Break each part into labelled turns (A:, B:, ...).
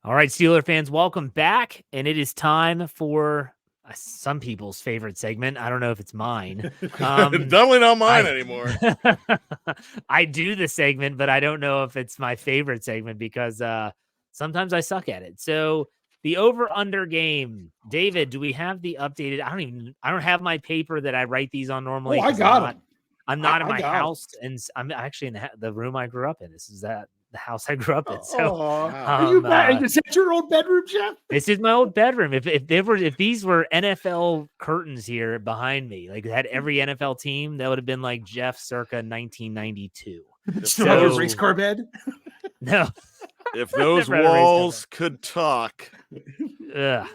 A: All right, Steeler fans, welcome back. And it is time for some people's favorite segment. I don't know if it's mine.
B: Definitely not mine anymore.
A: I do the segment, but I don't know if it's my favorite segment because sometimes I suck at it. So the over-under game. David, do we have the updated? I don't have my paper that I write these on normally.
C: Oh, I got it.
A: I'm not in my house, and I'm actually in the room I grew up in. This is the house I grew up in. So,
C: are you back? Is that your old bedroom, Jeff?
A: This is my old bedroom. If these were NFL curtains here behind me, like had every NFL team, that would have been like Jeff circa 1992.
C: Still have a race car bed?
A: No.
B: If those walls could talk.
A: Ugh.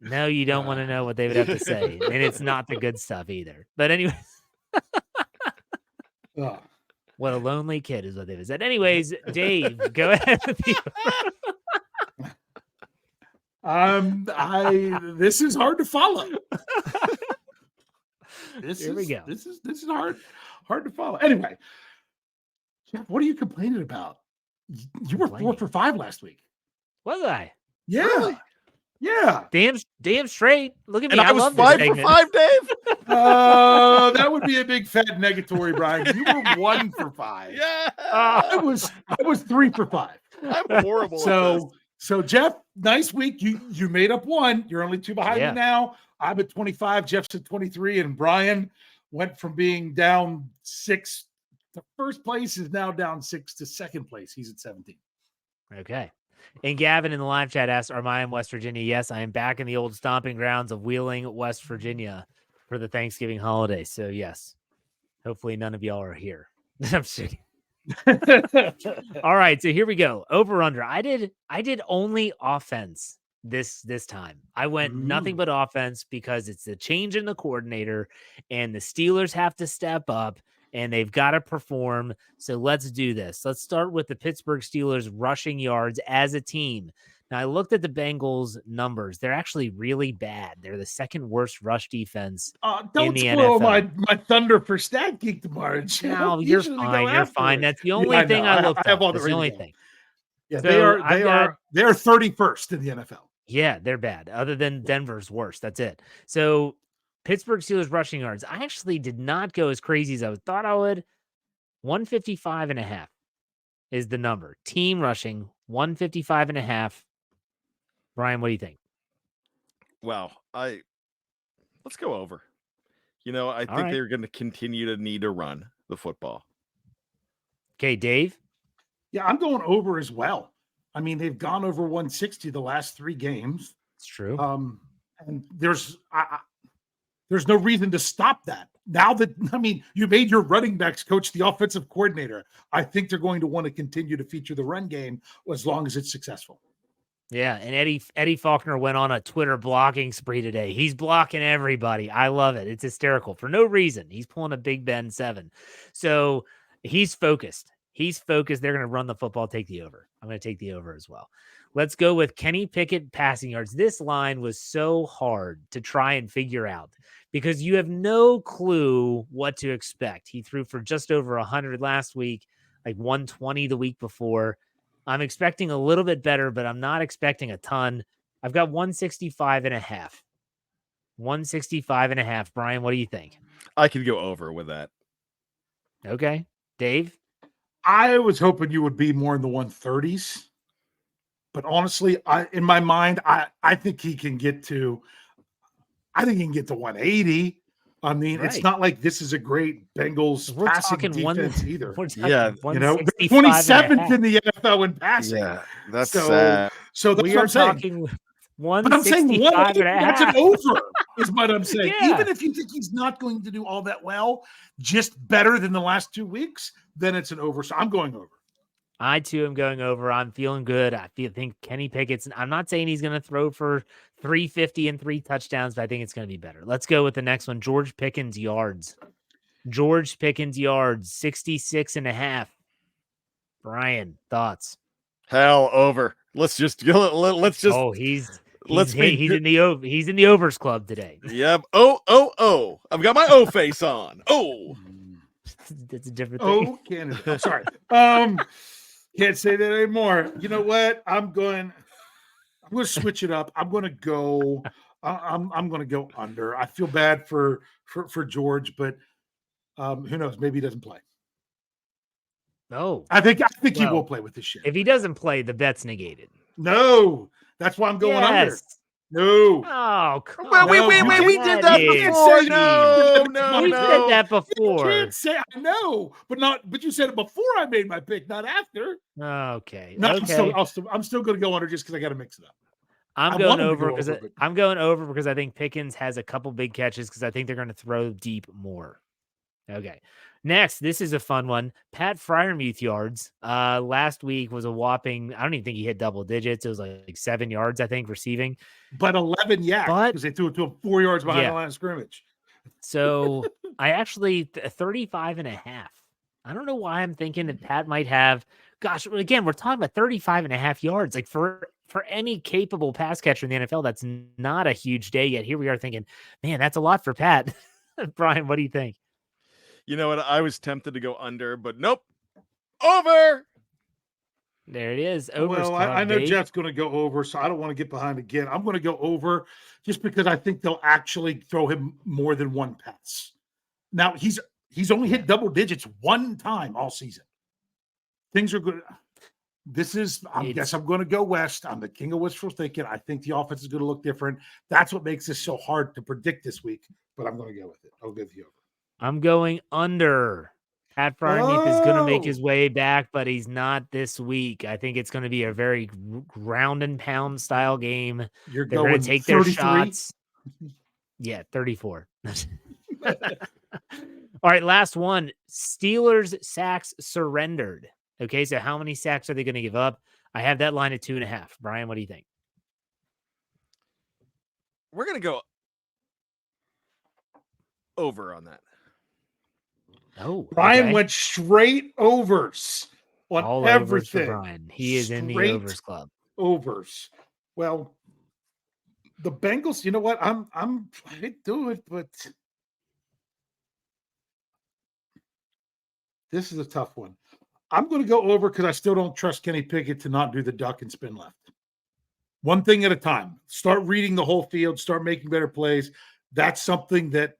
A: No, you don't want to know what they would have to say. And it's not the good stuff either. But anyway. What a lonely kid is what they said. Anyways, Dave, go ahead with you.
C: This is hard to follow.
A: Here we go.
C: This is hard to follow. Anyway, Jeff, what are you complaining about? You were 4 for 5 last week.
A: Was I?
C: Yeah.
B: Really?
C: Yeah.
A: Damn straight. Look at me.
B: And I was 5 for 5, Dave.
C: That would be a big fat negatory, Brian. You were 1 for 5.
B: Yeah.
C: I was 3 for 5.
B: I'm horrible.
C: So Jeff, nice week. You made up 1. You're only 2 behind me now. I'm at 25. Jeff's at 23, and Brian went from being down 6 to first place is now down 6 to second place. He's at 17.
A: Okay. And Gavin in the live chat asks, am I in West Virginia? Yes, I am back in the old stomping grounds of Wheeling, West Virginia for the Thanksgiving holiday. So, yes, hopefully none of y'all are here. I'm kidding. All right, so here we go. Over under. I did only offense this time. I went nothing but offense because it's the change in the coordinator and the Steelers have to step up. And they've got to perform. So let's do this. Let's start with the Pittsburgh Steelers rushing yards as a team. Now, I looked at the Bengals numbers. They're actually really bad. They're the second worst rush defense in the NFL.
C: My thunder for Stat Geek tomorrow.
A: No, you're fine. You're fine. That's the only thing I looked at. That's the only thing.
C: Yeah, so they are 31st in the NFL.
A: Yeah, they're bad. Other than Denver's worst. That's it. So Pittsburgh Steelers rushing yards. I actually did not go as crazy as I thought I would. 155.5 is the number. Team rushing 155.5. Brian, what do you think?
B: Well, let's go over. I think they're going to continue to need to run the football.
A: Okay, Dave.
C: Yeah, I'm going over as well. I mean, they've gone over 160 the last 3 games.
A: It's true.
C: And there's no reason to stop that. Now that, you made your running backs coach the offensive coordinator. I think they're going to want to continue to feature the run game as long as it's successful.
A: Yeah, and Eddie Faulkner went on a Twitter blocking spree today. He's blocking everybody. I love it. It's hysterical for no reason. He's pulling a Big Ben 7. So he's focused. They're going to run the football, take the over. I'm going to take the over as well. Let's go with Kenny Pickett passing yards. This line was so hard to try and figure out because you have no clue what to expect. He threw for just over 100 last week, like 120 the week before. I'm expecting a little bit better, but I'm not expecting a ton. I've got 165.5. 165.5. Brian, what do you think?
B: I could go over with that.
A: Okay. Dave?
C: I was hoping you would be more in the 130s. But honestly, in my mind, I think he can get to 180. I mean, It's not like this is a great Bengals passing defense either.
B: Yeah,
C: 27th in the NFL in passing.
B: Yeah, that's sad.
C: So that's what I'm saying. But I'm saying 180, that's an over, is what I'm saying. Yeah. Even if you think he's not going to do all that well, just better than the last 2 weeks, then it's an over. So I'm going over.
A: I, too, am going over. I'm feeling good. I think Kenny Pickett's – I'm not saying he's going to throw for 350 and 3 touchdowns, but I think it's going to be better. Let's go with the next one, George Pickens yards. 66.5. Brian, thoughts?
B: Hell, over. Let's just.
A: Oh, he's in the overs club today.
B: Yep. Oh. I've got my O face on. Oh.
A: That's a different thing.
C: Oh, Canada. Oh, sorry. Can't say that anymore. You know what? I'm going. I'm going to switch it up. I'm going to go. I'm going to go under. I feel bad for George, but who knows? Maybe he doesn't play.
A: No,
C: I think he will play with this shit.
A: If he doesn't play, the bet's negated.
C: No, that's why I'm going under. No.
A: Oh, come
B: on. We did that before. No.
A: We said that before.
C: You can't say I know, but you said it before I made my pick, not after.
A: Okay.
C: No,
A: okay.
C: I'm still going to go under just because I got to mix it up.
A: I'm going over because I think Pickens has a couple big catches because I think they're going to throw deep more. Okay. Next, this is a fun one. Pat Freiermuth yards. Last week was a whopping, I don't even think he hit double digits. It was like 7 yards, I think, receiving.
C: But 11 because they threw it to him 4 yards behind the line of scrimmage. So
A: I actually 35.5. I don't know why I'm thinking that Pat might have, gosh, again, we're talking about 35.5 yards. Like for any capable pass catcher in the NFL, that's not a huge day yet. Here we are thinking, man, that's a lot for Pat. Brian, what do you think?
B: You know what? I was tempted to go under, but nope. Over.
A: There it is.
C: Well, I know Jeff's going to go over, so I don't want to get behind again. I'm going to go over just because I think they'll actually throw him more than one pass. Now, he's only hit double digits one time all season. Things are good. I guess I'm going to go west. I'm the king of wishful thinking. I think the offense is going to look different. That's what makes this so hard to predict this week, but I'm going to go with it. I'll give you over.
A: I'm going under. Pat Freiermuth is going to make his way back, but he's not this week. I think it's going to be a very ground and pound style game.
C: They're going to take
A: 33? Their shots. Yeah, 34. All right, last one. Steelers sacks surrendered. Okay, so how many sacks are they going to give up? I have that line at 2.5. Brian, what do you think?
B: We're going to go over on that.
A: Oh,
C: Brian went straight overs on
A: all
C: everything.
A: Overs for Brian. He is in the overs club.
C: Overs. Well, the Bengals, you know what? I do it, but this is a tough one. I'm going to go over because I still don't trust Kenny Pickett to not do the duck and spin left. One thing at a time. Start reading the whole field. Start making better plays. That's something that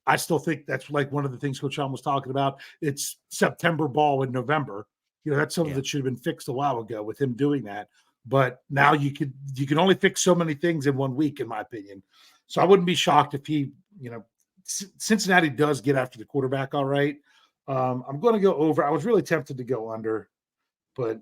C: I still think that's like one of the things Coach Sean was talking about. It's September ball in November. You know, that's something that should have been fixed a while ago with him doing that. But now you can only fix so many things in 1 week, in my opinion. So I wouldn't be shocked if he, Cincinnati does get after the quarterback all right. I'm going to go over. I was really tempted to go under, but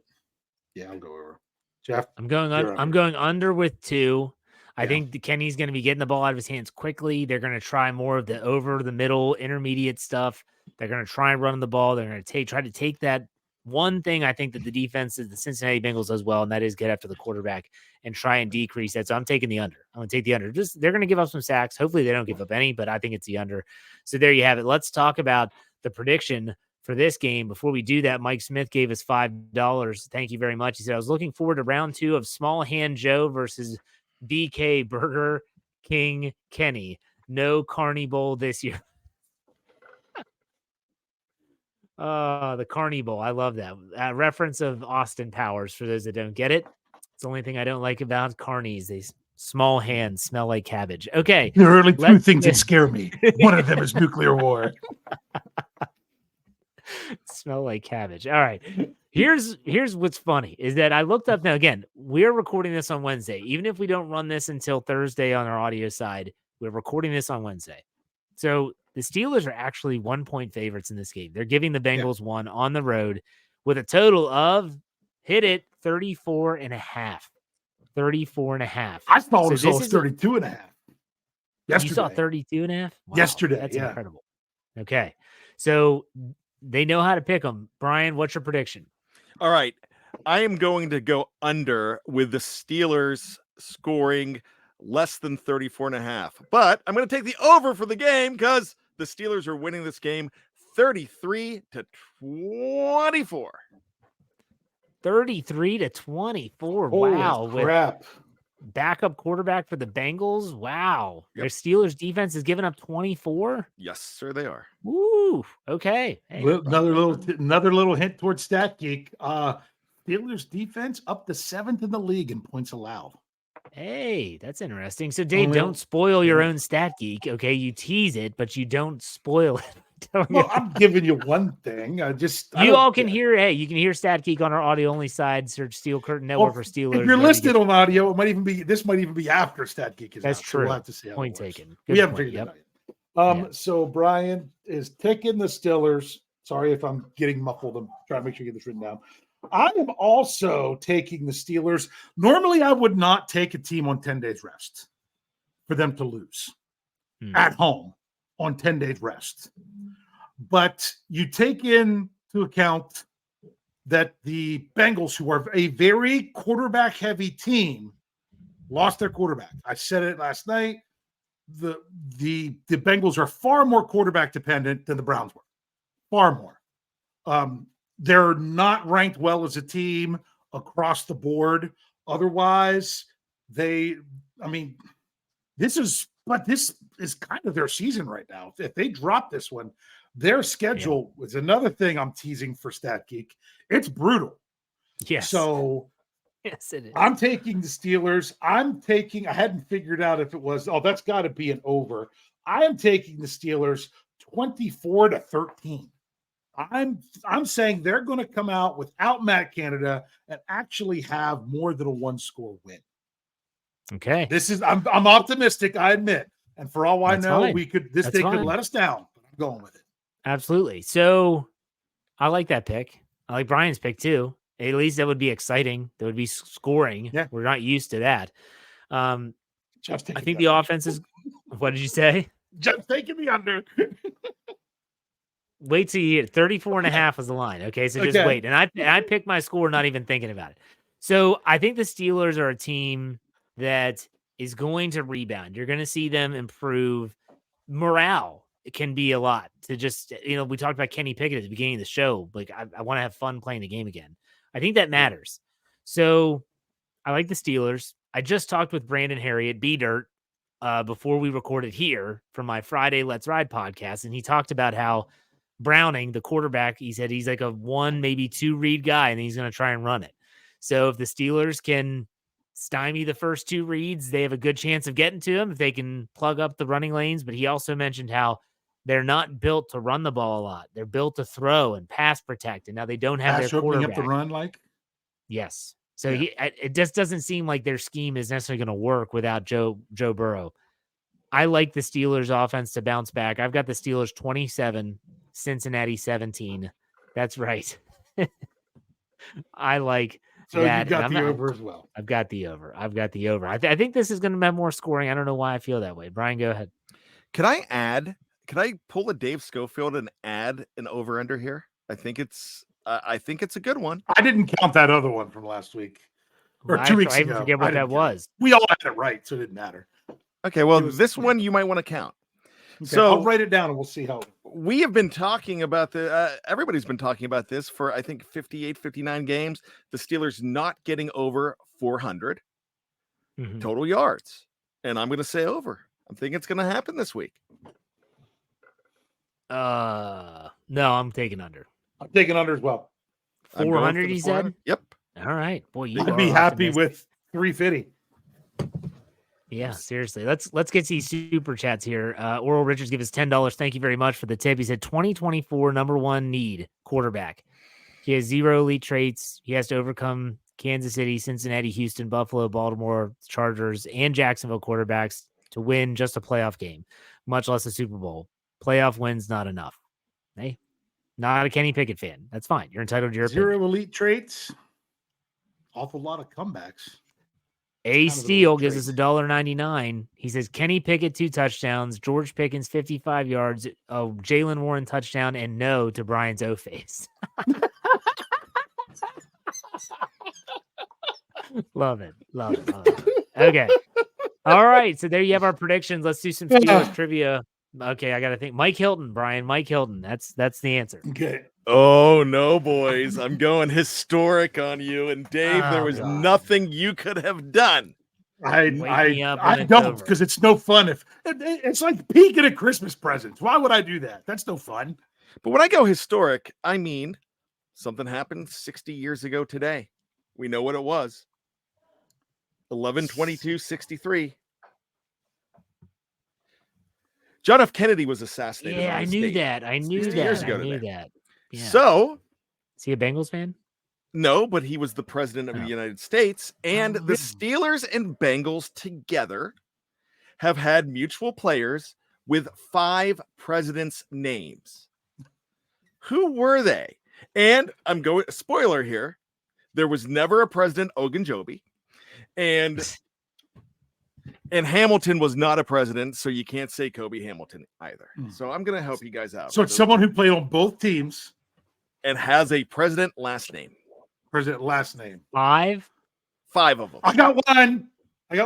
C: yeah, I'll go over. Jeff,
A: I'm going under with 2. I think Kenny's going to be getting the ball out of his hands quickly. They're going to try more of the over the middle intermediate stuff. They're going to try and run the ball. They're going to try to take that one thing I think that the defense is the Cincinnati Bengals does well, and that is get after the quarterback and try and decrease that. So I'm taking the under. I'm going to take the under. They're going to give up some sacks. Hopefully they don't give up any, but I think it's the under. So there you have it. Let's talk about the prediction for this game. Before we do that, Mike Smith gave us $5. Thank you very much. He said, I was looking forward to round 2 of Small Hand Joe versus BK Burger King Kenny. No Carney Bowl this year. The Carney Bowl. I love that. Reference of Austin Powers for those that don't get it. It's the only thing I don't like about Carnies. These small hands smell like cabbage. Okay.
C: There are only 2 things that scare me. One of them is nuclear war.
A: Smell like cabbage. All right. Here's what's funny is that I looked up now. Again, we're recording this on Wednesday. Even if we don't run this until Thursday on our audio side, we're recording this on Wednesday. So the Steelers are actually 1-point favorites in this game. They're giving the Bengals 1 on the road with a total of 34.5. 34.5.
C: I thought it was 32.5. Yesterday.
A: You saw 32.5? Wow,
C: yesterday.
A: That's incredible. Okay. So they know how to pick them. Brian, what's your prediction?
B: All right. I am going to go under with the Steelers scoring less than 34.5. But I'm going to take the over for the game because the Steelers are winning this game 33-24.
A: 33-24. Wow.
C: Crap.
A: With backup quarterback for the Bengals. Wow. Their Steelers defense has given up 24.
B: Yes, sir, they are.
A: Woo. Okay. Hey,
C: another little hint towards Stat Geek. Steelers defense up to 7th in the league in points allowed.
A: Hey, that's interesting. So, Dave,
C: Only-
A: don't spoil your
C: yeah.
A: own stat geek. Okay, you tease it, but you don't spoil it.
C: Well, I'm giving you one thing. I
A: You
C: don't
A: all can
C: yeah.
A: hear. Hey, you can hear Stat Geek on our audio only side. Search Steel Curtain Network
C: Well,
A: for Steelers.
C: if you're
A: wherever you
C: listed
A: get-
C: on audio, it might even be this might even be after Stat Geek is
A: That's
C: out.
A: true.
C: So we'll have to see how
A: Point
C: it works.
A: taken.
C: We
A: Good
C: haven't
A: point.
C: figured
A: Yep.
C: that out yet.
A: Yeah.
C: So Brian is taking the Steelers. Sorry if I'm getting muffled. I'm trying to make sure you get this written down. I am also taking the Steelers. Normally, I would not take a team on 10 days rest for them to lose at home on 10 days rest. But you take into account that the Bengals, who are a very quarterback-heavy team, lost their quarterback. I said it last night. The Bengals are far more quarterback dependent than the Browns were. Far more. They're not ranked well as a team across the board. Otherwise, this is kind of their season right now. If they drop this one, their schedule is another thing I'm teasing for Stat Geek. It's brutal.
A: Yes.
C: So
A: yes, it is.
C: I'm taking the Steelers. I hadn't figured out if it was, that's got to be an over. I am taking the Steelers 24-13. I'm saying they're going to come out without Matt Canada and actually have more than a one-score win.
A: Okay.
C: I'm optimistic, I admit. And for all I know,
A: fine.
C: could let us down. But I'm going with it.
A: Absolutely. So I like that pick. I like Brian's pick too. At least that would be exciting. That would be scoring.
C: Yeah.
A: We're not used to that. I think the
C: under.
A: offense is. What did you say?
C: Just taking the under.
A: Wait till you hit 34.5 was the line. Okay. So just wait. And I picked my score, not even thinking about it. So I think the Steelers are a team that is going to rebound. You're going to see them improve. Morale can be a lot to just, we talked about Kenny Pickett at the beginning of the show. Like, I want to have fun playing the game again. I think that matters. So I like the Steelers. I just talked with Brandon Harriet, B-Dirt, before we recorded here for my Friday Let's Ride podcast. And he talked about how Browning, the quarterback, he said he's like a 1, maybe 2 read guy, and he's going to try and run it. So if the Steelers can stymie the first 2 reads, they have a good chance of getting to him if they can plug up the running lanes. But he also mentioned how they're not built to run the ball a lot. They're built to throw and pass protect. And now they don't have their quarterback.
C: Up the run, like?
A: Yes. So it just doesn't seem like their scheme is necessarily going to work without Joe Burrow. I like the Steelers offense to bounce back. I've got the Steelers 27, Cincinnati 17. That's right. I like
C: so
A: that.
C: You got the over as well.
A: I've got the over. I think this is going to have more scoring. I don't know why I feel that way. Brian, go ahead.
B: Could I pull a Dave Schofield and add an over under here? I think it's a good one.
C: I didn't count that other one from last week or 2 weeks ago.
A: I forget what that was.
C: We all had it right, so it didn't matter.
B: Okay, well, this one you might want to count.
C: Okay,
B: so
C: I'll write it down and we'll see how.
B: We have been talking about everybody's been talking about this for, I think, 58, 59 games. The Steelers not getting over 400 total yards. And I'm going to say over. I'm thinking it's going to happen this week.
A: No, I'm taking under.
C: I'm taking under as well.
A: 400, he said?
B: Yep.
A: All right. Boy,
C: I'd be happy with 350.
A: Yeah, seriously. Let's get these super chats here. Oral Richards give us $10. Thank you very much for the tip. He said 2024 number 1 need quarterback. He has 0 elite traits. He has to overcome Kansas City, Cincinnati, Houston, Buffalo, Baltimore, Chargers, and Jacksonville quarterbacks to win just a playoff game, much less a Super Bowl. Playoff wins not enough. Hey, not a Kenny Pickett fan. That's fine. You're entitled to your
C: 0
A: opinion.
C: elite traits. Awful lot of comebacks.
A: A Steele gives us $1.99. He says Kenny Pickett 2 touchdowns, George Pickens 55 yards, Jalen Warren touchdown, and no to Brian's O face. Love it. Okay. All right. So there you have our predictions. Let's do some Steelers trivia. Okay, I got to think. Mike Hilton, Brian. Mike Hilton. That's the answer.
C: Okay.
B: Oh, no, boys. I'm going historic on you. And Dave, there was nothing you could have done.
C: I don't, because it's no fun. If it's like peeking at Christmas presents. Why would I do that? That's no fun.
B: But when I go historic, I mean something happened 60 years ago today. We know what it was. 11/22/63. John F. Kennedy was assassinated.
A: Yeah,
B: on
A: I
B: this
A: knew
B: date
A: that. I knew
B: 60
A: that.
B: years
A: I
B: ago
A: knew
B: today.
A: that. Yeah.
B: So,
A: is he a Bengals fan?
B: no, but he was the president of the
A: Oh.
B: United States, and
C: Oh,
B: the
C: yeah.
B: Steelers and Bengals together have had mutual players with 5 presidents' names. Who were they? And I'm going spoiler here. There was never a President Ogunjobi, and Hamilton was not a president, so you can't say Kobe Hamilton either. So I'm going to help you guys out.
C: So it's someone who played on both teams
B: and has a president last name.
C: President last name.
A: 5?
B: 5 of them.
C: I got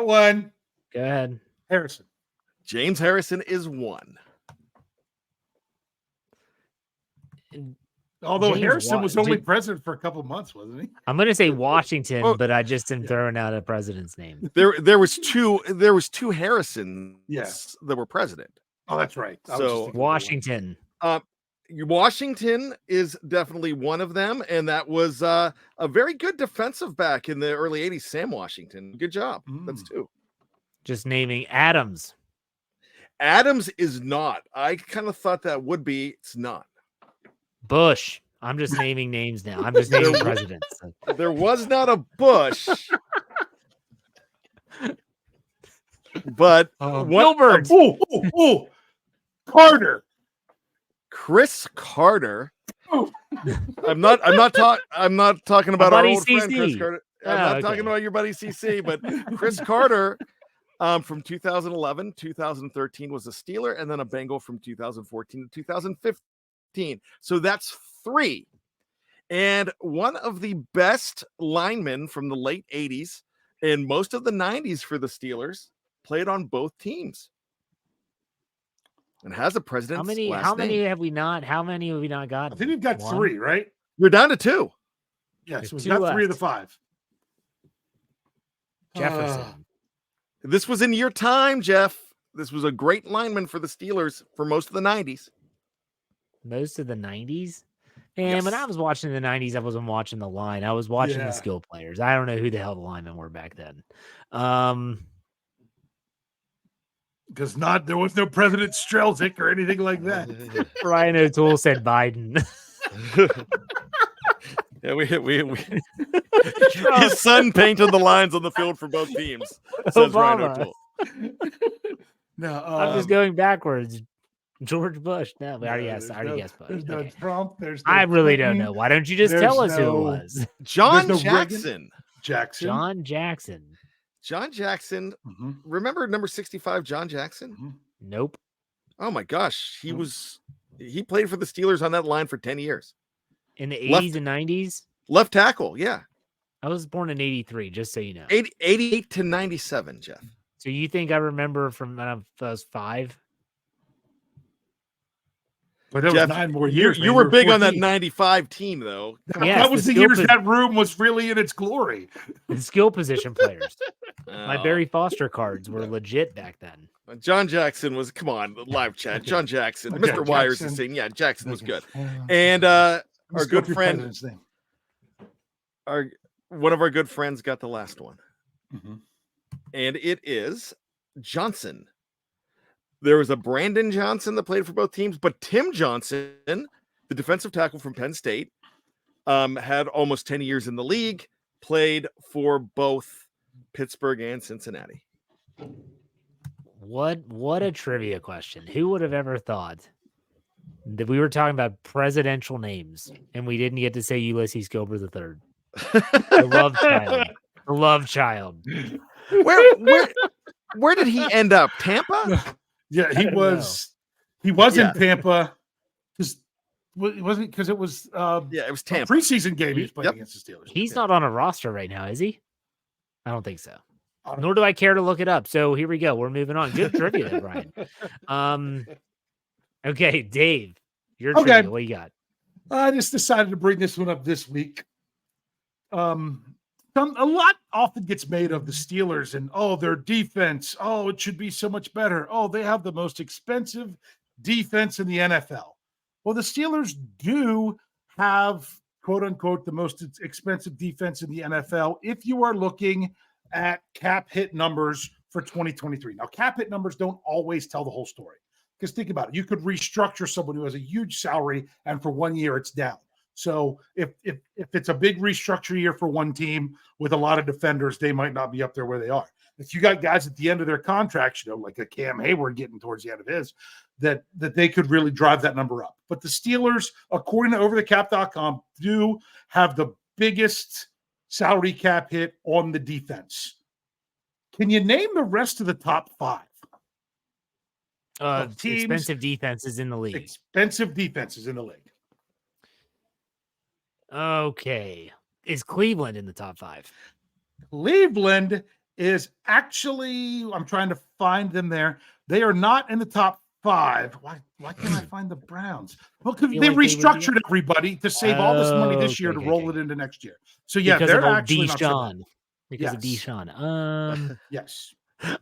C: one.
A: Go ahead.
C: Harrison.
B: James Harrison is 1.
C: Although
A: James
C: Harrison was only
A: Did-
C: president for a couple months, wasn't he?
A: I'm going to say Washington,
B: Oh,
A: but I just am throwing out a president's name.
B: There was two Harrisons that were president.
C: Oh, that's right. I was
B: So,
C: just thinking of the one.
A: Washington.
B: Washington is definitely one of them, and that was a very good defensive back in the early 80s, Sam Washington. Good job. That's 2.
A: Just naming Adams.
B: Adams is not. I kind of thought that would be. It's not.
A: Bush. I'm just naming names now. I'm just naming presidents.
B: There was not a Bush. But
A: Gilbert.
C: Oh, Carter.
B: Chris Carter. I'm not talking about our
A: buddy
B: old friend Chris
A: CC.
B: Carter.
A: Oh,
B: I'm not
A: okay.
B: talking about your buddy CC, but Chris Carter from 2011, 2013 was a Steeler, and then a Bengal from 2014 to 2015. So that's 3. And one of the best linemen from the late 80s and most of the 90s for the Steelers played on both teams. And has a president's
A: How many have we not got?
C: I think we've got
A: 1?
C: 3, right?
B: We're down to 2.
C: Yes,
A: There's
C: we've
A: 2
C: got 3 of the
A: left.
C: 5.
A: Jefferson.
B: This was in your time, Jeff. This was a great lineman for the Steelers for most of the 90s.
A: Most of the 90s? And when I was watching the 90s, I wasn't watching the line. I was watching the skill players. I don't know who the hell the linemen were back then.
C: Because there was no President Strelzik or anything like that.
A: Ryan O'Toole said Biden.
B: Yeah, we his son painted the lines on the field for both teams. Says Ryan
A: Obama.
B: O'Toole.
C: No,
A: I'm just going backwards. George Bush. No, we already
C: there's
A: guessed Bush.
C: There's no
A: Okay.
C: Trump. There's no
A: I really
C: Clinton,
A: don't know. Why don't you just
C: There's
A: tell us who it
C: no-
A: was?
B: John
C: There's no Reagan.
B: Jackson.
C: Jackson.
A: John Jackson.
B: John Jackson.
C: Mhm.
B: Remember number 65, John Jackson?
C: Mhm.
A: Nope.
B: Oh my gosh. He played for the Steelers on that line for 10 years.
A: In the
B: Left-
A: 80s and 90s?
B: Left tackle, yeah.
A: I was born in 83, just so you know.
B: 88 to 97, Jeff.
A: So you think I remember from when I was 5?
C: But there
B: Jeff,
C: was 9 more years.
B: You
C: man.
B: were
C: We
B: big on that
C: 14.
B: 95 team, though.
A: Yes,
C: that was the
A: skill
C: years
A: pos-
C: that room was really in its glory.
A: The skill position players. My
B: Oh.
A: Barry Foster cards were legit back then.
B: John Jackson was, come on, live chat. John Jackson.
C: Okay,
B: Mr. Wires
C: Jackson.
B: is saying, yeah, Jackson was good.
C: And
B: And our good friend,
C: President's name.
B: one of our good friends got the last one.
C: Mhm.
B: And it is Johnson. There was a Brandon Johnson that played for both teams, but Tim Johnson, the defensive tackle from Penn State, had almost 10 years in the league, played for both Pittsburgh and Cincinnati.
A: What a trivia question. Who would have ever thought that we were talking about presidential names and we didn't get to say Ulysses Gilbert III? The love child. The love child.
B: Where did he end up? Tampa?
C: Yeah, he
A: don't
C: was. He was
B: Yeah.
C: in Tampa. Because it wasn't because it was
B: Yeah, it was
C: a
B: Tampa.
C: preseason game he was playing
B: Yep.
C: against the Steelers.
A: He's not on a roster right now, is he? I don't think so. Nor do I care to look it up. So here we go. We're moving on. Good trivia, there, Brian. Okay, Dave, your
C: Okay.
A: trivia. What you got?
C: I just decided to bring this one up this week. A lot often gets made of the Steelers and their defense. Oh, it should be so much better. Oh, they have the most expensive defense in the NFL. Well, the Steelers do have, quote unquote, the most expensive defense in the NFL if you are looking at cap hit numbers for 2023. Now, cap hit numbers don't always tell the whole story. Because think about it. You could restructure someone who has a huge salary and for 1 year it's down. So if it's a big restructure year for one team with a lot of defenders, they might not be up there where they are. If you got guys at the end of their contracts, like a Cam Hayward getting towards the end of his, that they could really drive that number up. But the Steelers, according to overthecap.com, do have the biggest salary cap hit on the defense. Can you name the rest of the top 5?
A: Teams, expensive defenses in the league.
C: Expensive defenses in the league.
A: Okay. Is Cleveland in the top 5?
C: Cleveland is actually, I'm trying to find them there. They are not in the top 5. Why can't I find the Browns? Well, because they restructured everybody to save all this money this year to roll it into next year. So yeah,
A: because
C: they're
A: of
C: actually
A: Deshaun.
C: not
A: Because of Deshaun.
C: Yes.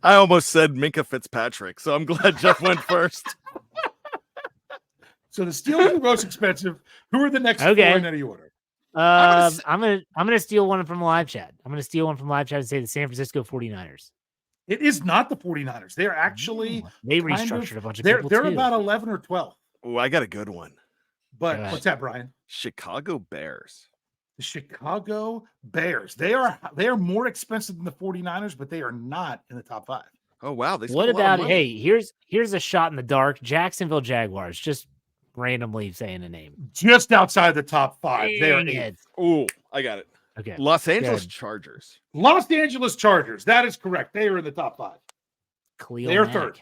B: I almost said Minka Fitzpatrick, so I'm glad Jeff went first.
C: So the Steelers are most expensive. Who are the next 4 in any order?
A: I'm gonna steal one from live chat. I'm gonna steal one from live chat and say the San Francisco 49ers.
C: It is not the 49ers. They're actually
A: they restructured a bunch of
C: people.
A: They're
C: too. About 11 or 12.
B: Oh, I got a good one.
C: But what's that, Brian?
B: Chicago Bears.
C: The Chicago Bears. They are more expensive than the 49ers, but they are not in the top 5.
B: Oh wow.
A: What about here's a shot in the dark. Jacksonville Jaguars. Just randomly saying a name.
C: Just outside the top 5. They are 8th.
B: Oh, I got it.
A: Okay.
B: Los Angeles Chargers.
C: Los Angeles Chargers. That is correct. They are in the top 5.
A: Khalil
C: they are
A: Mack.
C: 3rd.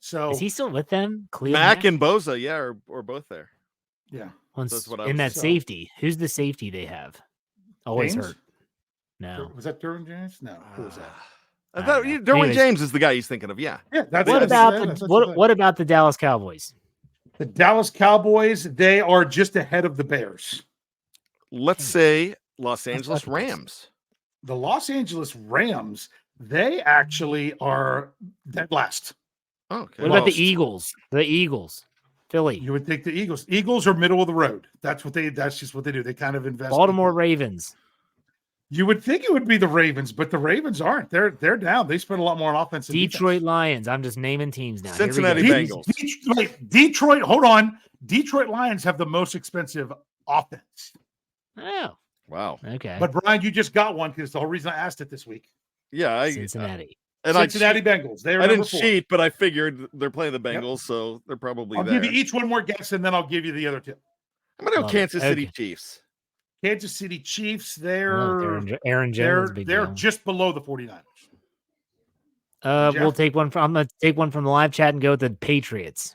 C: So
A: is he still with them? Khalil
B: Mack and Boza, yeah, or both there.
C: Yeah.
B: That's what I
A: in
B: was
A: that safety. Who's the safety they have? Always
C: James?
A: hurt. No.
C: Was that Derwin James? No. Who was that?
B: I thought Derwin James is the guy he's thinking of. Yeah.
C: Yeah.
A: What about the Dallas Cowboys?
C: The Dallas Cowboys, they are just ahead of the Bears.
B: Let's say Los Angeles Rams.
C: The Los Angeles Rams, they actually are dead last.
B: Oh, okay.
A: What about the Eagles? The Eagles. Philly.
C: You would think the Eagles. Eagles are middle of the road. That's just what they do. They kind of invest.
A: Baltimore Ravens.
C: You would think it would be the Ravens, but the Ravens aren't. They're down. They spend a lot more on offense.
A: Detroit Lions. I'm just naming teams now.
B: Cincinnati Bengals.
C: Detroit. Hold on. Detroit Lions have the most expensive offense.
A: Oh.
B: Wow.
A: Okay.
C: But Brian, you just got one because the whole reason I asked it this week.
B: Yeah.
A: Cincinnati.
C: Cincinnati Bengals.
B: I didn't cheat, but I figured they're playing the Bengals, so they're probably there.
C: I'll give you each one more guess, and then I'll give you the other 2.
B: I'm going to go Kansas City Chiefs.
C: Kansas City Chiefs, they're
A: Aaron Jones.
C: They're just below the 49ers.
A: We'll take one from. I'm going to take one from the live chat and go with the Patriots.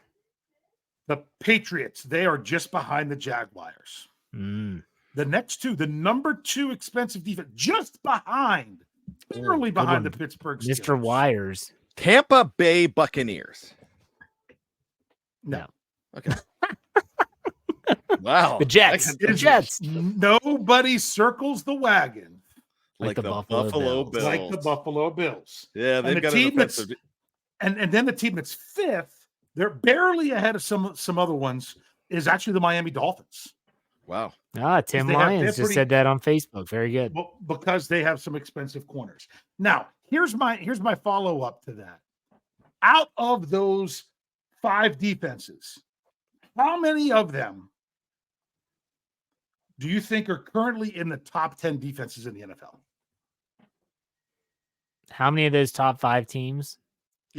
C: The Patriots, they are just behind the Jaguars. The next 2, the number 2 expensive defense, just behind, barely behind the Pittsburgh Steelers.
A: Mr. Wires.
B: Tampa Bay Buccaneers.
C: No.
B: Okay. Wow.
A: The Jets. The Jets.
C: Nobody circles the wagon.
B: Like the Buffalo Bills.
C: Like the Buffalo Bills.
B: Yeah, they've got an offensive.
C: And then the team that's 5th, they're barely ahead of some other ones, is actually the Miami Dolphins.
B: Wow.
A: Tim Lyons just said that on Facebook. Very good.
C: Well, because they have some expensive corners. Now, here's my follow-up to that. Out of those 5 defenses, how many of them do you think are currently in the top 10 defenses in the NFL?
A: How many of those top 5 teams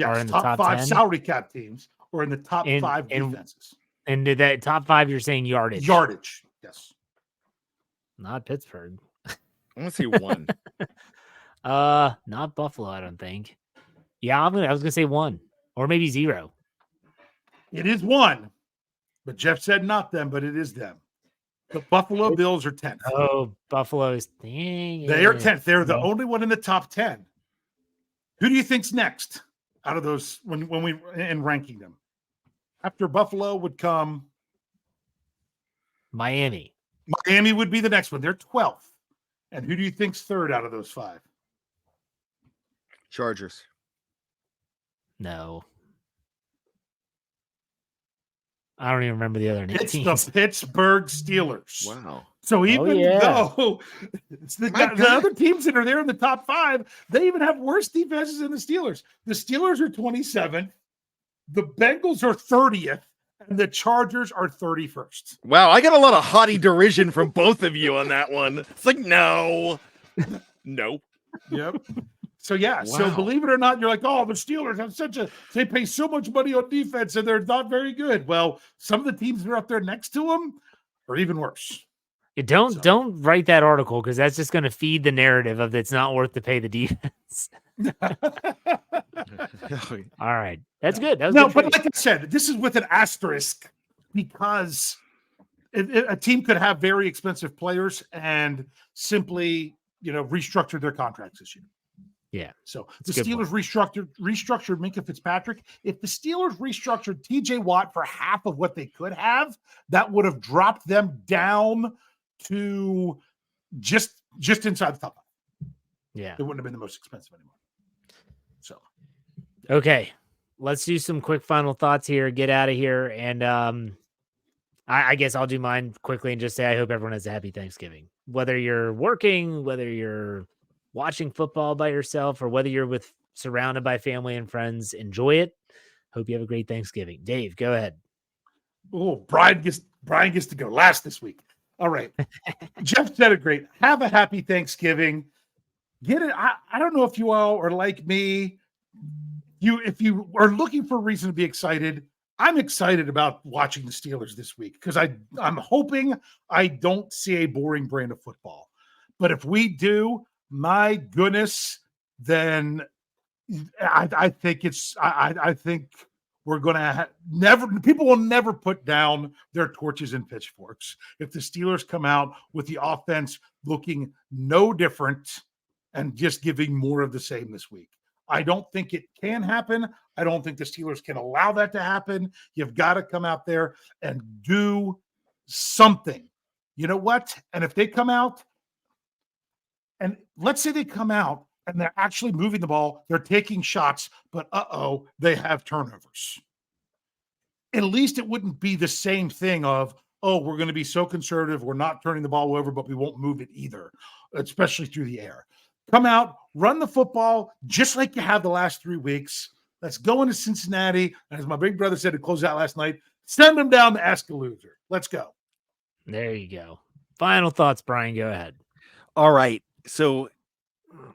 A: are in the top
C: 5
A: 10?
C: Salary cap teams or in the top 5 defenses?
A: And did that top 5, you're saying yardage?
C: Yardage, yes.
A: Not Pittsburgh.
B: I want to see 1.
A: Not Buffalo, I don't think. Yeah, I was gonna say 1 or maybe 0.
C: It is 1, but Jeff said not them, but it is them. The Buffalo Bills are 10th.
A: Oh, Buffalo's thing.
C: They are 10th. They're the only one in the top 10. Who do you think's next out of those when we in ranking them? After Buffalo would come
A: Miami.
C: Miami would be the next one. They're 12th. And who do you think's 3rd out of those 5?
B: Chargers.
A: No. I don't even remember the other name.
C: It's the Pittsburgh Steelers.
B: Wow.
C: So even
A: yeah.
C: though it's the other teams that are there in the top 5, they even have worse defenses than the Steelers. The Steelers are 27th, the Bengals are 30th, and the Chargers are 31st.
B: Wow, I got a lot of haughty derision from both of you on that one. It's like, no.
C: Yep. So yeah,
B: Wow.
C: So believe it or not, you're like, oh, the Steelers have they pay so much money on defense and they're not very good. Well, some of the teams that are up there next to them are even worse.
A: Don't write that article, because that's just going to feed the narrative of it's not worth to pay the defense. All right, that's good. That was
C: no,
A: good
C: but
A: trade.
C: like I said, this is with an asterisk because a team could have very expensive players and simply, restructure their contracts this year.
A: Yeah.
C: So the Steelers restructured Minka Fitzpatrick. If the Steelers restructured TJ Watt for half of what they could have, that would have dropped them down to just inside the top 5.
A: Yeah.
C: It wouldn't have been the most expensive anymore. So,
A: okay, let's do some quick final thoughts here. Get out of here. And I guess I'll do mine quickly and just say I hope everyone has a happy Thanksgiving. Whether you're working, whether you're watching football by yourself, or whether you're surrounded by family and friends, enjoy it. Hope you have a great Thanksgiving. Dave, go ahead.
C: Oh, Brian gets to go last this week. All right. Jeff said it great. Have a happy Thanksgiving. Get it. I don't know if you all are like me. If you are looking for a reason to be excited, I'm excited about watching the Steelers this week because I'm hoping I don't see a boring brand of football. But if we do, my goodness, then I think I think we're going to people will never put down their torches and pitchforks if the Steelers come out with the offense looking no different and just giving more of the same this week. I don't think it can happen. I don't think the Steelers can allow that to happen. You've got to come out there and do something. You know what? And if they come out, and let's say they come out and they're actually moving the ball, they're taking shots, but they have turnovers. At least it wouldn't be the same thing of, we're going to be so conservative, we're not turning the ball over, but we won't move it either, especially through the air. Come out, run the football, just like you have the last 3 weeks. Let's go into Cincinnati. And as my big brother said to close out last night, send them down to Escaloosa. Let's go.
A: There you go. Final thoughts, Brian. Go ahead.
B: All right. So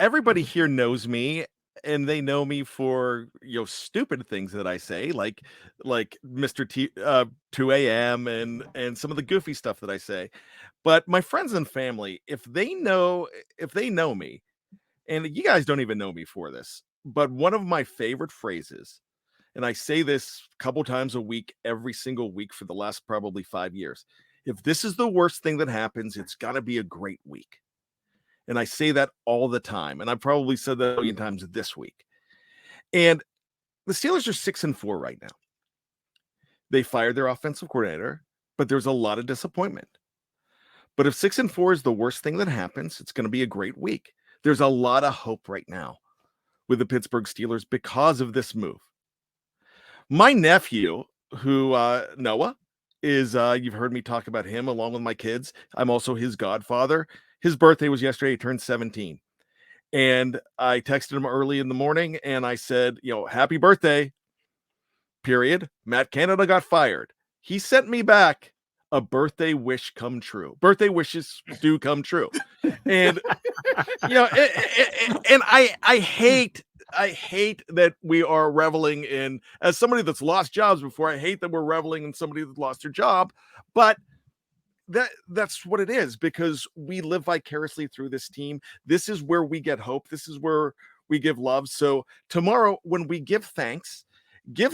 B: everybody here knows me, and they know me for stupid things that I say, like Mr. 2 a.m. and some of the goofy stuff that I say. But my friends and family, if they know me, and you guys don't even know me for this, but one of my favorite phrases, and I say this a couple times a week, every single week for the last probably 5 years. If this is the worst thing that happens, it's got to be a great week. And I say that all the time. And I probably said that a million times this week. And the Steelers are 6-4 right now. They fired their offensive coordinator, but there's a lot of disappointment. But if 6-4 is the worst thing that happens, it's going to be a great week. There's a lot of hope right now with the Pittsburgh Steelers because of this move. My nephew, who Noah, is you've heard me talk about him along with my kids. I'm also his godfather. His birthday was yesterday. He turned 17. And I texted him early in the morning and I said, happy birthday, period. Matt Canada got fired. He sent me back a birthday wish come true. Birthday wishes do come true. And, and I hate that we are reveling in, as somebody that's lost jobs before, I hate that we're reveling in somebody that lost their job, but that's what it is, because we live vicariously through this team. This is where we get hope. This is where we give love. So tomorrow, when we give thanks to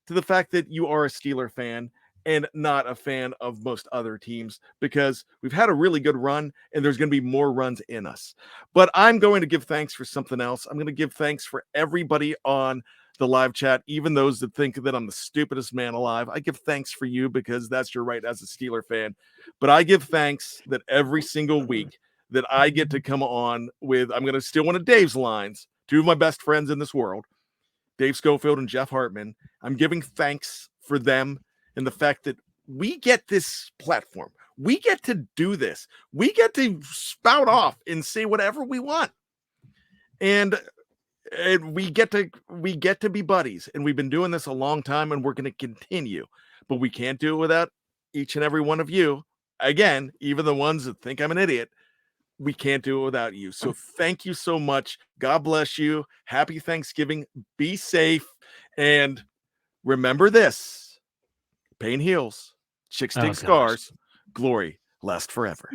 B: the fact that you are a Steeler fan and not a fan of most other teams, because we've had a really good run and there's going to be more runs in us. But I'm going to give thanks for something else. I'm going to give thanks for everybody on the live chat, even those that think that I'm the stupidest man alive. I give thanks for you because that's your right as a Steeler fan. But I give thanks that every single week that I get to come on with, I'm going to steal one of Dave's lines, two of my best friends in this world, Dave Schofield and Jeff Hartman. I'm giving thanks for them and the fact that we get this platform. We get to do this. We get to spout off and say whatever we want. And we get to be buddies. And we've been doing this a long time, and we're going to continue. But we can't do it without each and every one of you. Again, even the ones that think I'm an idiot. We can't do it without you. So thank you so much. God bless you. Happy Thanksgiving. Be safe. And remember this: pain heals, chicks dig scars, glory lasts forever.